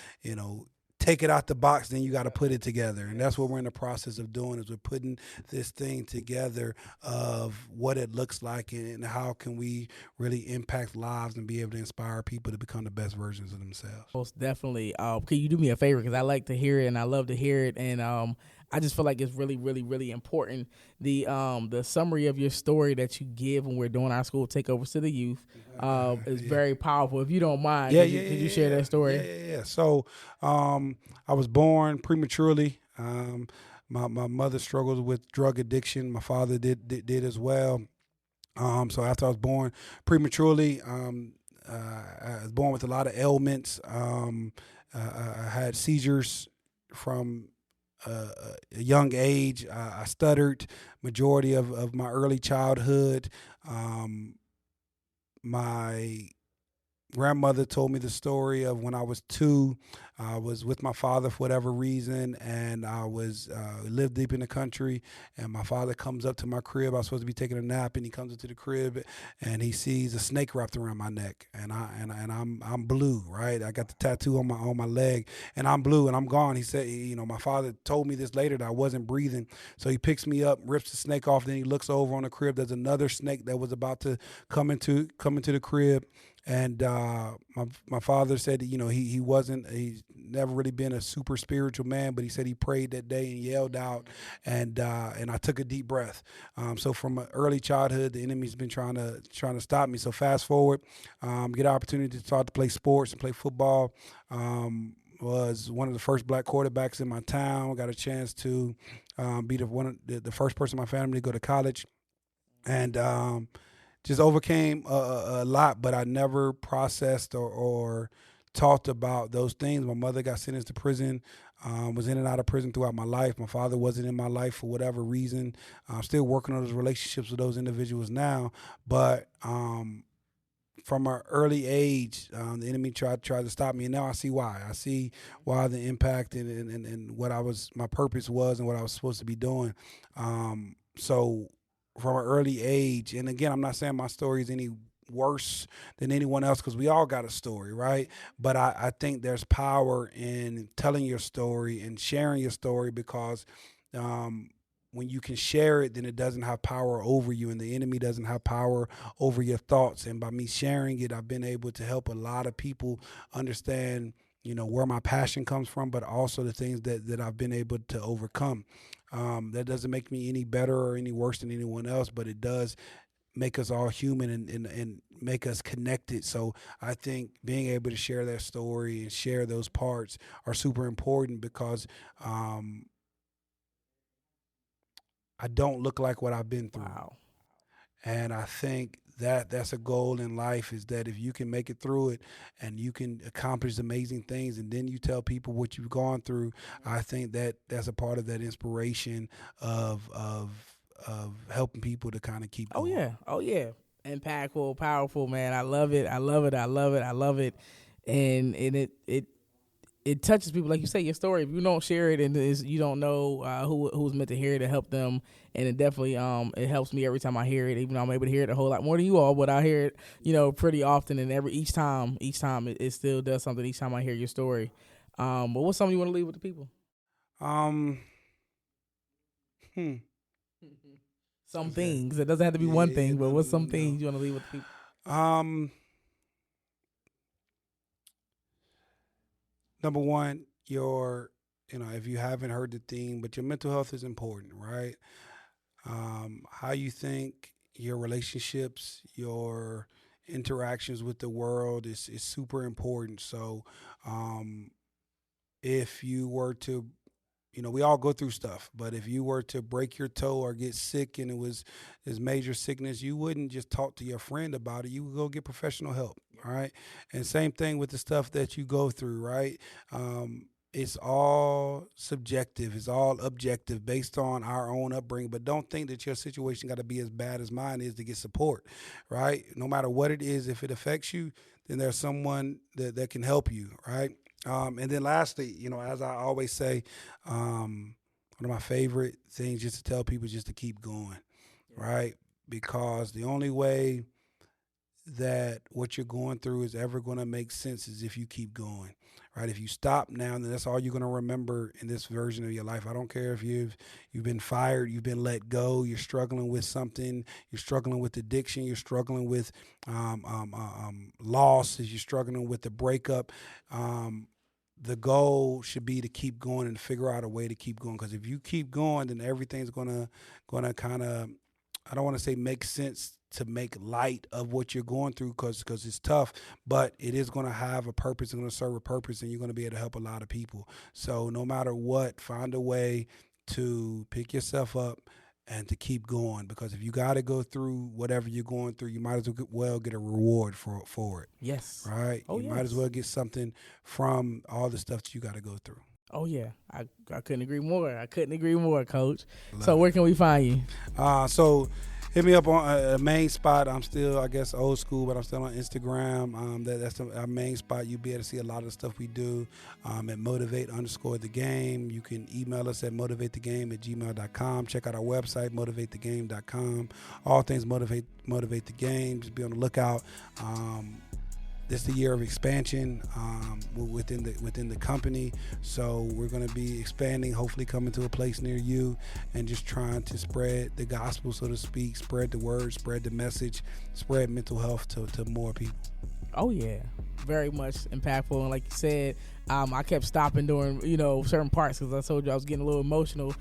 take it out the box, then you got to put it together. And that's what we're in the process of doing, is we're putting this thing together of what it looks like, and how can we really impact lives and be able to inspire people to become the best versions of themselves. Most definitely. Can you do me a favor? Because I like to hear it and I love to hear it. And I just feel like it's really, really, really important. The summary of your story that you give when we're doing our school takeovers to the youth is very powerful. If you don't mind, could you share that story? Yeah. So I was born prematurely. My mother struggled with drug addiction. My father did as well. So after I was born prematurely, I was born with a lot of ailments. I had seizures from a young age. I stuttered majority of my early childhood. My grandmother told me the story of when I was 2. I was with my father for whatever reason, and I was lived deep in the country. And my father comes up to my crib. I was supposed to be taking a nap, and he comes into the crib, and he sees a snake wrapped around my neck, and I'm blue, right? I got the tattoo on my leg, and I'm blue, and I'm gone. He said, my father told me this later that I wasn't breathing, so he picks me up, rips the snake off, then he looks over on the crib. There's another snake that was about to come into the crib. And my father said, he's never really been a super spiritual man, but he said he prayed that day and yelled out, and I took a deep breath. So from early childhood, the enemy's been trying to stop me. So fast forward, get an opportunity to start to play sports and play football. Was one of the first black quarterbacks in my town. Got a chance to be the first person in my family to go to college, and just overcame a lot, but I never processed or talked about those things. My mother got sentenced to prison, was in and out of prison throughout my life. My father wasn't in my life for whatever reason. I'm still working on those relationships with those individuals now, but from an early age, the enemy tried to stop me, and now I see why. I see why the impact and what my purpose was and what I was supposed to be doing. So from an early age, and again, I'm not saying my story is any worse than anyone else because we all got a story, right? But I think there's power in telling your story and sharing your story because when you can share it, then it doesn't have power over you, and the enemy doesn't have power over your thoughts. And by me sharing it, I've been able to help a lot of people understand, where my passion comes from, but also the things that I've been able to overcome. That doesn't make me any better or any worse than anyone else, but it does make us all human and make us connected. So I think being able to share that story and share those parts are super important because I don't look like what I've been through. Wow. And I think that's a goal in life is that if you can make it through it and you can accomplish amazing things and then you tell people what you've gone through, I think that's a part of that inspiration of helping people to kind of keep Oh going. yeah. Oh yeah. Impactful, powerful, man. I love it. I love it. I love it. I love it. And it touches people, like you say. Your story, if you don't share it and you don't know who's meant to hear it to help them, and it definitely it helps me every time I hear it. Even though I'm able to hear it a whole lot more than you all, but I hear it pretty often, and each time it still does something. Each time I hear your story, but what's something you want to leave with the people? Um, hmm. Some Okay. things. It doesn't have to be Yeah, one yeah, yeah. thing, but No, what's no, no, some no. things you want to leave with the people? Um, Number one, if you haven't heard the theme, but your mental health is important, right? How you think, your relationships, your interactions with the world is super important. So, um, if you were to we all go through stuff, but if you were to break your toe or get sick and it was this major sickness, you wouldn't just talk to your friend about it. You would go get professional help, all right? And same thing with the stuff that you go through, right? It's all subjective, it's all objective based on our own upbringing. But don't think that your situation got to be as bad as mine is to get support, right? No matter what it is, if it affects you, then there's someone that can help you, right? And then lastly, as I always say, one of my favorite things just to tell people is just to keep going, right? Because the only way that what you're going through is ever going to make sense is if you keep going, right? If you stop now, then that's all you're going to remember in this version of your life. I don't care if you've been fired, you've been let go, you're struggling with something, you're struggling with addiction, you're struggling with loss, you're struggling with the breakup. The goal should be to keep going and figure out a way to keep going. Because if you keep going, then everything's gonna kind of, I don't want to say make sense to make light of what you're going through because it's tough, but it is going to have a purpose and going to serve a purpose, and you're going to be able to help a lot of people. So no matter what, find a way to pick yourself up and to keep going, because if you got to go through whatever you're going through, you might as well get a reward for it, Yes. right? Oh You might as yes. well get something from all the stuff that you got to go through. Oh yeah, I couldn't agree more. I couldn't agree more, Coach. So where can we find you? So hit me up on a main spot. I'm still, I guess, old school, but I'm still on Instagram. That's our main spot. You'll be able to see a lot of the stuff we do at motivate_the_game. You can email us at motivatethegame@gmail.com. Check out our website, motivatethegame.com. All things motivate the game. Just be on the lookout. This is the year of expansion within the company, so we're going to be expanding, hopefully coming to a place near you, and just trying to spread the gospel, so to speak, spread the word, spread the message, spread mental health to more people. Oh yeah, very much impactful, and like you said, I kept stopping during certain parts because I told you I was getting a little emotional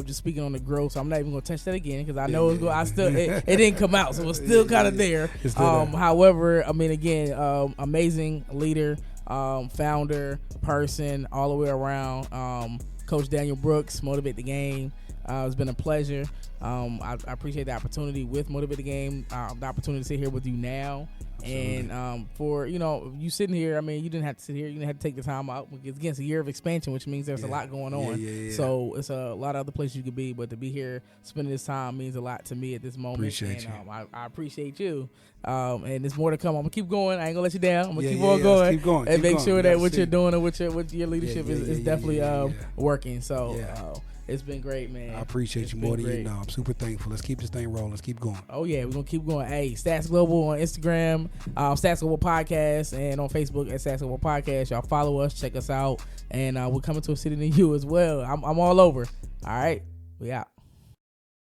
just speaking on the growth. So I'm not even gonna touch that again because I know it didn't come out, so it's still kind of there. However, I mean, again, amazing leader, founder, person, all the way around. Coach Daniel Brooks, Motivate the Game. It's been a pleasure. I appreciate the opportunity with Motivate the Game, the opportunity to sit here with you now. Absolutely. And for you sitting here, I mean, you didn't have to sit here. You didn't have to take the time out. It's against a year of expansion, which means there's a lot going on. So it's a lot of other places you could be, but to be here, spending this time means a lot to me at this moment. Appreciate you. I appreciate you. And there's more to come. I'm gonna keep going. I ain't gonna let you down. I'm gonna keep on going. Keep going. And make sure that what you're doing and what your leadership is definitely working. So. It's been great, man. I appreciate you more than you know. I'm super thankful. Let's keep this thing rolling. Let's keep going. Oh, yeah. We're going to keep going. Hey, Stats Global on Instagram, Stats Global Podcast, and on Facebook at Stats Global Podcast. Y'all follow us. Check us out. And we're coming to a city near you as well. I'm all over. All right. We out.